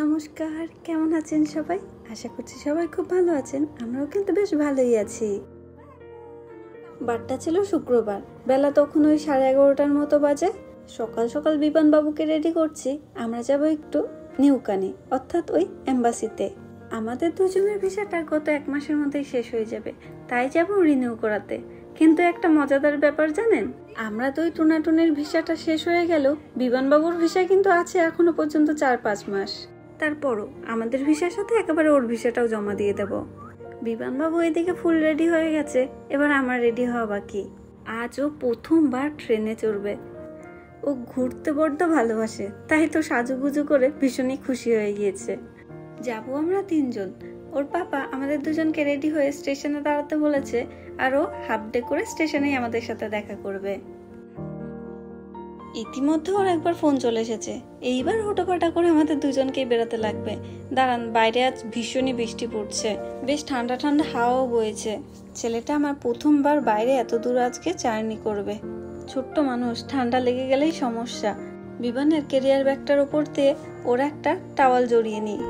নমস্কার, কেমন আছেন সবাই? আশা করছি সবাই খুব ভালো আছেন। আমরাও কিন্তু বেশ ভালোই আছি। বারটা ছিল শুক্রবার, বেলা তখন ওই 11:30টার মতো বাজে। সকাল সকাল বিপান বাবুকে রেডি করছি। আমরা যাব একটু নিউকানে, অর্থাৎ ওই এম্বাসিতে। আমাদের দুজনের ভিসাটা গত 1 মাসের মধ্যেই শেষ হয়ে যাবে, তাই যাব রিনিউ করাতে। কিন্তু একটা মজাদার ব্যাপার জানেন, আমরা তো ওই টুনাটুনের ভিসাটা শেষ হয়ে গেল, বিমানবাবুর ভিসা কিন্তু আছে এখনো পর্যন্ত 4-5 মাস। তারপরও আমাদের ভিসার সাথে একেবারে ওর ভিসাটাও জমা দিয়ে দেব। বিমানবাবু এদিকে ফুল রেডি হয়ে গেছে, এবার আমার রেডি হওয়া বাকি। আজ ও প্রথমবার ট্রেনে চড়বে। ও ঘুরতে বড্ড ভালোবাসে, তাই তো সাজুগুজু করে ভীষণই খুশি হয়ে গিয়েছে। যাবো আমরা 3 জন। ওর পাপা আমাদের দুজনকে রেডি হয়ে স্টেশনে দাঁড়াতে বলেছে, আর ও হাফ ডে করে স্টেশনেই আমাদের সাথে দেখা করবে। ইতিমধ্যে ওর একবার ফোন চলে এসেছে, এইবার হুটোপাটা করে আমাদের দুজনকেই বেরোতে লাগবে। দাঁড়ান, বাইরে আজ ভীষণই বৃষ্টি পড়ছে, বেশ ঠান্ডা ঠান্ডা হাওয়াও বইছে। ছেলেটা আমার প্রথমবার বাইরে এত দূর আজকে জার্নি করবে। ছোট্ট মানুষ, ঠান্ডা লেগে গেলেই সমস্যা। বিমানের ক্যারিয়ার ব্যাগটার উপর দিয়ে ওর একটা টাওয়াল জড়িয়ে নিই।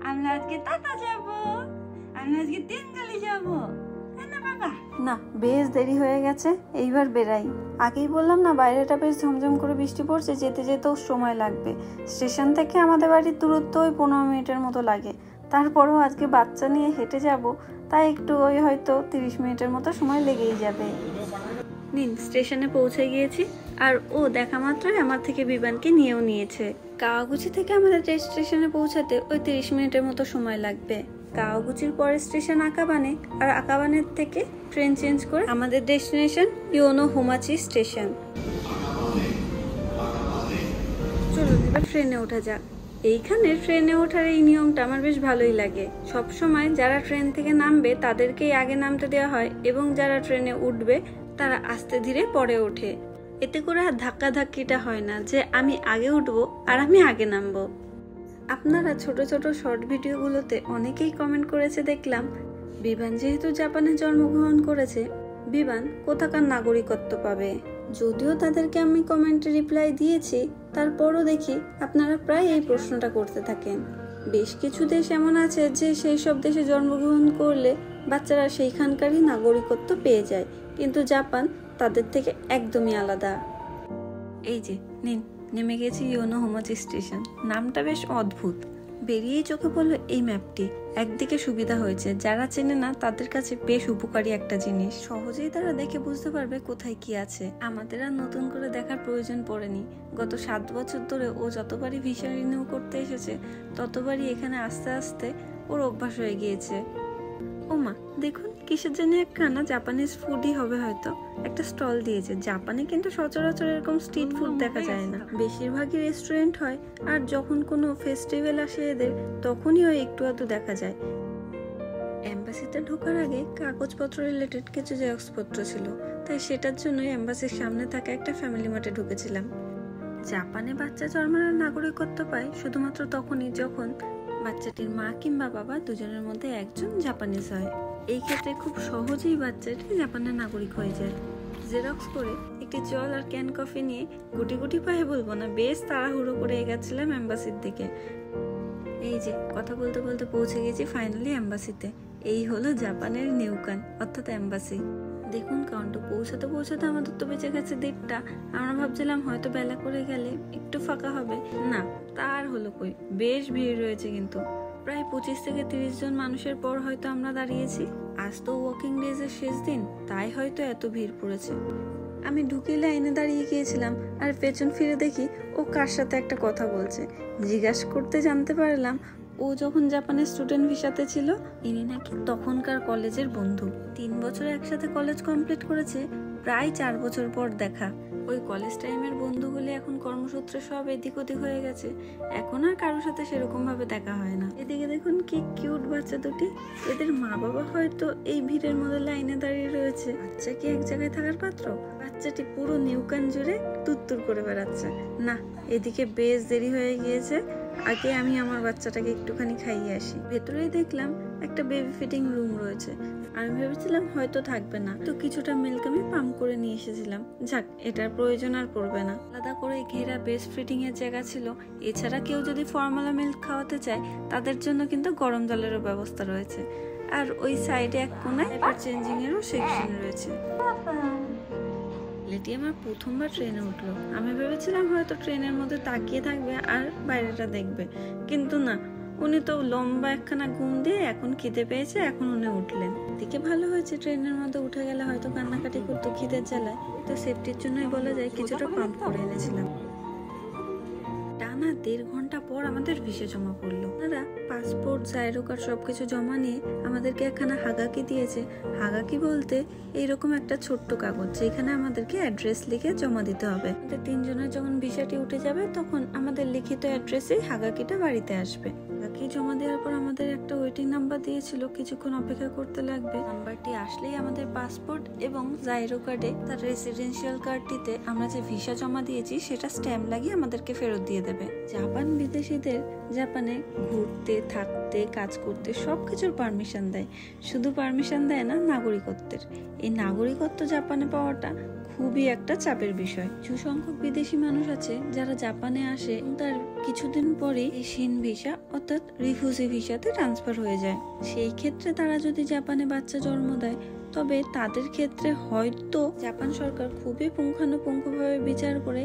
আমরা আজকে টাটা যাব, আমরা আজকে তিনগালি যাব না বাবা। না, বেশ দেরি হয়ে গেছে, এইবার বেরাই। আগেই বললাম না, বাইরেটা বেশ ঝমঝম করে বৃষ্টি পড়ছে, যেতে যেতেও সময় লাগবে। স্টেশন থেকে আমাদের বাড়ির দূরত্ব ওই 15 মিনিটের মতো লাগে। তারপরেও আজকে বাচ্চা নিয়ে হেঁটে যাব, তাই একটু ওই হয়তো 30 মিনিটের মতো সময় লেগেই যাবে। নিন, স্টেশনে পৌঁছে গিয়েছি, আর ও দেখা মাত্রই আমার থেকে বিমানকে নিয়েও নিয়েছে। কাওয়াগুচি থেকে আমাদের স্টেশনে পৌঁছাতে ওই 30 মিনিটের মতো সময় লাগবে। কাওয়াগুচির পরে স্টেশন আকাবানে, আর আকাবানের থেকে ট্রেন চেঞ্জ করে আমাদের ডেস্টিনেশন ইয়োনোহামাচি স্টেশন। চলুন এবার ট্রেনে ওঠা যাক। এইখানে ট্রেনে ওঠার এই নিয়মটা আমার বেশ ভালোই লাগে। সব সময় যারা ট্রেন থেকে নামবে তাদেরকেই আগে নামতে দেওয়া হয়, এবং যারা ট্রেনে উঠবে তারা আস্তে ধীরে পরে ওঠে। এতে করে আর ধাক্কাধাক্কিটা হয় না যে আমি আগে উঠবো আর আমি আগে নামবো। আপনারা ছোট ছোট শর্ট ভিডিওগুলোতে অনেকেই কমেন্ট করেছে দেখলাম, বিমান যেহেতু জাপানে জন্মগ্রহণ করেছে, বিমান কোথাকার নাগরিকত্ব পাবে। যদিও তাদেরকে আমি কমেন্টে রিপ্লাই দিয়েছি, তারপরও দেখি আপনারা প্রায় এই প্রশ্নটা করতে থাকেন। বেশ কিছু দেশ এমন আছে যে সেই সব দেশে জন্মগ্রহণ করলে বাচ্চারা সেইখানকারই নাগরিকত্ব পেয়ে যায়, কিন্তু জাপান তাদের থেকে একদমই আলাদা। এই যে নিন, নেমে গেছি ইয়োনোহামাচি স্টেশন। নামটা বেশ অদ্ভুত। বেরিয়েই চোখে পড়লো এই ম্যাপটি। একদিকে সুবিধা হয়েছে, যারা চেনে না তাদের কাছে বেশ উপকারী একটা জিনিস। সহজেই তারা দেখে বুঝতে পারবে কোথায় কি আছে। আমাদের আর নতুন করে দেখার প্রয়োজন পড়েনি। গত 7 বছর ধরে ও যতবারই ভিসা রিনিউ করতে এসেছে, ততবারই এখানে আস্তে আস্তে ওর অভ্যাস হয়ে গিয়েছে। ও মা, দেখুন কিসের জন্য একখানা জাপানিজ ফুডই হবে হয়তো, একটা স্টল দিয়েছে। জাপানে কিন্তু সচরাচর এরকম স্ট্রিট ফুড দেখা যায় না, বেশিরভাগই রেস্টুরেন্ট হয়। আর যখন কোনো ফেস্টিভ্যাল আসে এদের, তখনই ওই একটু আধটু দেখা যায়। এম্বাসিতে ঢোকার আগে কাগজপত্র রিলেটেড কিছু জেরক্সপত্র ছিল, তাই সেটার জন্যই এম্বাসির সামনে থাকা একটা ফ্যামিলি মার্টে ঢুকেছিলাম। জাপানে বাচ্চা জন্মানোর নাগরিকত্ব পায় শুধুমাত্র তখনই যখন বাচ্চাটির মা কিংবা বাবা দুজনের মধ্যে একজন জাপানিজ হয়। এই ক্ষেত্রে খুব সহজেই বাচ্চাটি জাপানের নাগরিক হয়ে যায়। জেরক্স করে একটি জল আর ক্যান কফি নিয়ে গুটি গুটি পায়ে বলবো না, বেশ তাড়াহুড়ো করে এগোচ্ছিলাম এম্বাসির দিকে। এই যে কথা বলতে বলতে পৌঁছে গেছি ফাইনালি এম্বাসিতে। এই হলো জাপানের নিউকান, অর্থাৎ এম্বাসি। দেখুন কাউন্ট, পৌঁছাতে পৌঁছাতে আমাদের তো বেঁচে গেছে 1:30টা। আমরা ভাবছিলাম হয়তো বেলা করে গেলে একটু ফাঁকা হবে, না তার হলো কই, বেশ ভিড় রয়েছে। কিন্তু প্রায় 25 থেকে 30 জন মানুষের পর হয়তো আমরা দাঁড়িয়েছি। আজ তো ওয়ার্কিং ডেজ এর শেষ দিন, তাই হয়তো এত ভিড় পড়েছে। আমি ঢুকে লাইনে দাঁড়িয়ে গিয়েছিলাম, আর পেছন ফিরে দেখি ও কার সাথে একটা কথা বলছে। জিজ্ঞাসা করতে জানতে পারলাম ও যখন জাপানের স্টুডেন্ট ভিসাতে ছিল, ইনি নাকি তখনকার কলেজের বন্ধু। 3 বছর একসাথে কলেজ কমপ্লিট করেছে, প্রায় 4 বছর পর দেখা। ওই কলেজ টাইমের বন্ধুগুলি এখন কর্মসূত্রে সব এদিক ওদিক হয়ে গেছে, এখন আর কারোর সাথে সেরকম ভাবে দেখা হয় না। এদিকে দেখুন কি কিউট বাচ্চা দুটি, এদের মা বাবা হয়তো এই ভিড়ের মধ্যে লাইনে দাঁড়িয়ে রয়েছে। বাচ্চা কি এক জায়গায় থাকার পাত্র? বাচ্চাটি পুরো নিউকান জুড়ে তুত্তুর করে বেড়াচ্ছে। না, এদিকে বেশ দেরি হয়ে গিয়েছে, আগে আমি আমার বাচ্চাটাকে একটুখানি খাইয়ে আসি। ভেতরেই দেখলাম একটা বেবি ফিটিং রুম রয়েছে। আমি ভেবেছিলাম হয়তো থাকবে না, তো কিছুটা মিল্ক আমি পাম্প করে নিয়ে এসেছিলাম। যাক, এটার প্রয়োজন আর পড়বে না। আলাদা করে ঘেরা বেস্ট ফিটিং এর জায়গা ছিল। এছাড়া কেউ যদি ফর্মুলা মিল্ক খাওয়াতে চায় তাদের জন্য কিন্তু গরম জলেরও ব্যবস্থা রয়েছে। আর ওই সাইডে এক কোনায় চেঞ্জিং এরও সেকশন রয়েছে। লেটি আমার প্রথমবার ট্রেনে উঠলো। আমি ভেবেছিলাম হয়তো ট্রেনের মধ্যে তাকিয়ে থাকবে আর বাইরেটা দেখবে, কিন্তু না, উনি তো লম্বা একখানা ঘুম দিয়ে এখন খিদে পেয়েছে, এখন উনি উঠলেন। দিকে ভালো হয়েছে, ট্রেনের মধ্যে উঠে গেলে হয়তো কান্নাকাটি করতো খিদের জ্বালায়, তো সেফটির জন্যই বলা যায় কিছুটা পাম্প করে এনেছিলাম। টানা 1.5 ঘন্টা পর আমাদের ভিসা জমা পড়লো। তারা পাসপোর্ট, জাইরো কার্ড সবকিছু জমা নিয়ে আমাদেরকে একখানা হাগাকি দিয়েছে। হাগাকি বলতে এইরকম একটা ছোট্ট কাগজ, যেখানে আমাদেরকে অ্যাড্রেস লিখে জমা দিতে হবে। আমাদের 3 জনের যখন ভিসাটি উঠে যাবে তখন আমাদের লিখিত অ্যাড্রেসে হাগাকিটা বাড়িতে আসবে। হাগাকি জমা দেওয়ার পর আমাদের একটা ওয়েটিং নাম্বার দিয়েছিল, কিছুক্ষণ অপেক্ষা করতে লাগবে। নাম্বারটি আসলেই আমাদের পাসপোর্ট এবং জাইরো কার্ডে তার রেসিডেন্সিয়াল কার্ডটিতে আমরা যে ভিসা জমা দিয়েছি সেটা স্ট্যাম্প লাগিয়ে আমাদেরকে ফেরত দিয়ে দেবে। জাপান বিদেশিদের জাপানে ঘুরতে, থাকতে, কাজ করতে সবকিছুর পারমিশন দেয়। শুধু পারমিশন দেয় না, নাগরিকত্বের। এই নাগরিকত্ব জাপানে পাওয়াটা খুবই একটা চাপের বিষয়। কিছু সংখ্যক বিদেশি মানুষ আছে যারা জাপানে আসে, তার কিছুদিন পরে এই শিন ভিসা অর্থাৎ রিফিউজি ভিসাতে ট্রান্সফার হয়ে যায়। সেই ক্ষেত্রে তারা যদি জাপানে বাচ্চা জন্ম দেয়, তবে তাদের ক্ষেত্রে হয়তো জাপান সরকার খুবই পুঙ্খানুপুঙ্খভাবে বিচার করে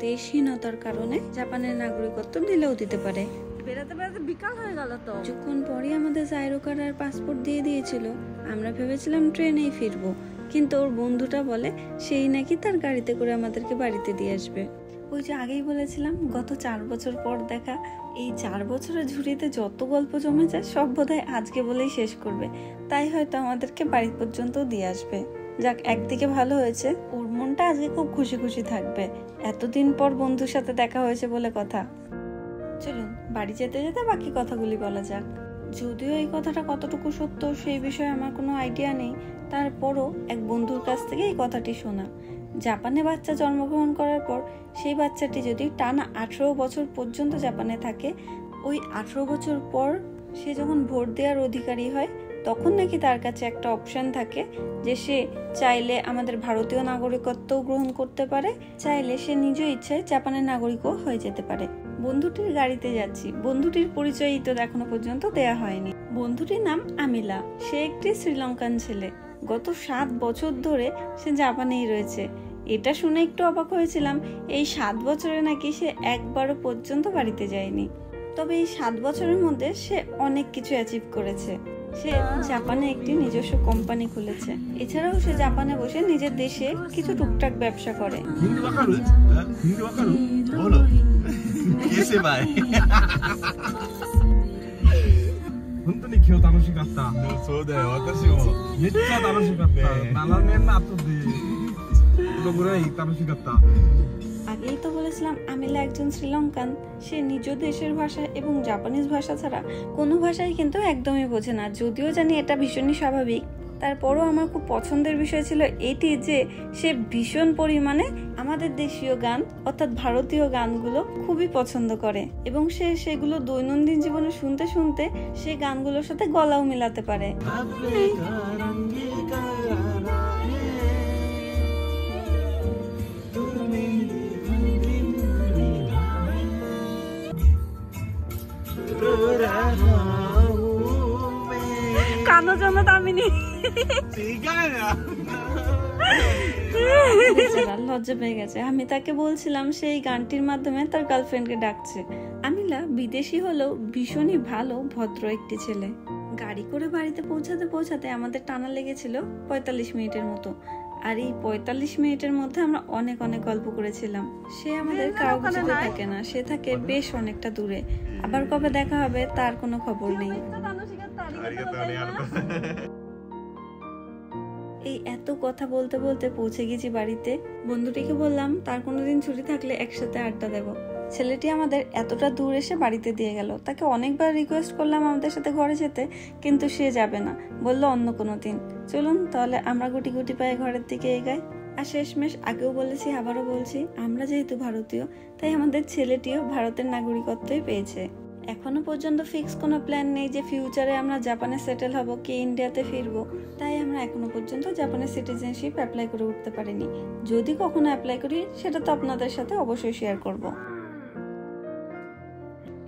দেশহীনতার কারণে জাপানের নাগরিকত্ব দিলেও দিতে পারে। বেড়াতে বেড়াতে বিকাল হয়ে গেল। তো কিছুক্ষণ পরে আমাদের জাইরো কার্ড আর পাসপোর্ট দিয়ে দিয়েছিল। আমরা ভেবেছিলাম ট্রেনেই ফিরবো, কিন্তু ওর বন্ধুটা বলে সেই নাকি তার গাড়িতে করে আমাদেরকে বাড়িতে দিয়ে আসবে। ওই যে আগেই বলেছিলাম গত 4 বছর পর দেখা, এই 4 বছরের ঝুড়িতে যত গল্প জমে যায় সব বোধহয় আজকে বলেই শেষ করবে। তাই হয়তো আমাদেরকে বাড়ি পর্যন্ত দিয়ে আসবে। যাক, একদিকে ভালো হয়েছে, ওর মনটা আজকে খুব খুশি খুশি থাকবে। এতদিন পর বন্ধুর সাথে দেখা হয়েছে বলে কথা। চলুন বাড়ি যেতে যেতে বাকি কথাগুলি বলা যাক। যদিও এই কথাটা কতটুকু সত্য সেই বিষয়ে আমার কোনো আইডিয়া নেই, তারপরও এক বন্ধুর কাছ থেকে এই কথাটি শোনা। জাপানে বাচ্চা জন্মগ্রহণ করার পর সেই বাচ্চাটি যদি টানা 18 বছর পর্যন্ত জাপানে থাকে, ওই 18 বছর পর সে যখন ভোট দেওয়ার অধিকারী হয়, তখন নাকি তার কাছে একটা অপশন থাকে যে সে চাইলে আমাদের ভারতীয় নাগরিকত্বও গ্রহণ করতে পারে, চাইলে সে নিজ ইচ্ছায় জাপানের নাগরিকও হয়ে যেতে পারে। বন্ধুটির গাড়িতে যাচ্ছি, বন্ধুটির পরিচয়ই তো এখনো পর্যন্ত দেয়া হয়নি। বন্ধুটির নাম আমিলা। সে একটি শ্রীলঙ্কান ছেলে। গত 7 বছর ধরে সে জাপানেই রয়েছে। এটা শুনে একটু অবাক হয়েছিলাম, এই 7 বছরে নাকি সে একবারও পর্যন্ত বাড়িতে যায়নি। তবে এই 7 বছরের মধ্যে সে অনেক কিছু অ্যাচিভ করেছে। সে জাপানে একটি নিজস্ব কোম্পানি খুলেছে। এছাড়াও সে জাপানে বসে নিজের দেশে কিছু টুকটাক ব্যবসা করে। আগেই তো বলেছিলাম আমিলা একজন শ্রীলঙ্কান। সে নিজ দেশের ভাষা এবং জাপানিজ ভাষা ছাড়া কোনো ভাষাই কিন্তু একদমই বোঝে না। যদিও জানি এটা ভীষণই স্বাভাবিক, তারপরও আমার খুব পছন্দের বিষয় ছিল এটি যে সে ভীষণ পরিমাণে আমাদের দেশীয় গান অর্থাৎ ভারতীয় গানগুলো খুবই পছন্দ করে এবং সে সেগুলো দৈনন্দিন জীবনে শুনতে শুনতে সে গানগুলোর সাথে গলাও মিলাতে পারে। কানো জন্য দামিনী লজ্জা পেয়ে গেছে। আমি তাকে বলছিলাম সেই গানটির মাধ্যমে তার গার্লফ্রেন্ডকে ডাকছে। আমিলা বিদেশি হলেও ভীষণই ভালো, ভদ্র একটি ছেলে। গাড়ি করে বাড়িতে পৌঁছাতে পৌঁছাতে আমাদের টানা লেগেছিল 45 মিনিটের মতো। আর এই 45 মিনিটের মধ্যে আমরা অনেক অনেক গল্প করেছিলাম। সে আমাদের কাউকে থাকে না, সে থাকে বেশ অনেকটা দূরে। আবার কবে দেখা হবে তার কোনো খবর নেই। এই এত কথা বলতে বলতে পৌঁছে গেছি বাড়িতে। বন্ধুটিকে বললাম তার কোনোদিন ছুটি থাকলে একসাথে আড্ডা দেব। ছেলেটি আমাদের এতটা দূর এসে বাড়িতে দিয়ে গেল। তাকে অনেকবার রিকোয়েস্ট করলাম আমাদের সাথে ঘরে যেতে, কিন্তু সে যাবে না, বললো অন্য কোনো দিন। চলুন তাহলে আমরা গুটি গুটি পায়ে ঘরের দিকে এগাই। আর শেষমেশ আগেও বলেছি আবারও বলছি, আমরা যেহেতু ভারতীয় তাই আমাদের ছেলেটিও ভারতের নাগরিকত্বই পেয়েছে। এখনো পর্যন্ত ফিক্স কোনো প্ল্যান নেই যে ফিউচারে আমরা জাপানে সেটেল হব কি ইন্ডিয়াতে ফিরবো, তাই আমরা এখনো পর্যন্ত জাপানের সিটিজেনশিপ অ্যাপ্লাই করে উঠতে পারিনি। যদি কখনো অ্যাপ্লাই করি সেটা তো আপনাদের সাথে অবশ্যই শেয়ার করব।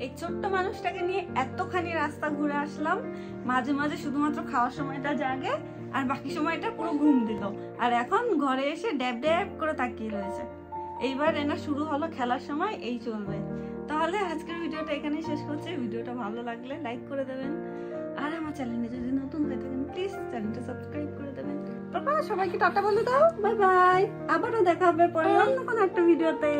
এই ছোট্ট মানুষটাকে নিয়ে এতখানি রাস্তা ঘুরে আসলাম, মাঝে মাঝে শুধুমাত্র খাওয়ার সময়টা জাগে আর বাকি সময়টা পুরো ঘুম দিল, আর এখন ঘরে এসে ড্যাব ড্যাব করে তাকিয়ে রয়েছে। এইবার এনা শুরু হলো খেলার সময়, এই চলবে। তাহলে আজকের ভিডিওটা এখানেই শেষ করছি। ভিডিওটা ভালো লাগলে লাইক করে দেবেন, আর আমার চ্যানেলে যদি নতুন হয়ে থাকেন প্লিজ চ্যানেলটা সাবস্ক্রাইব করে দেবেন। তারপর সবাইকে টাটা বলে দাও, বাই বাই। আবারও দেখা হবে পরে অন্য কোনো একটা ভিডিওতে।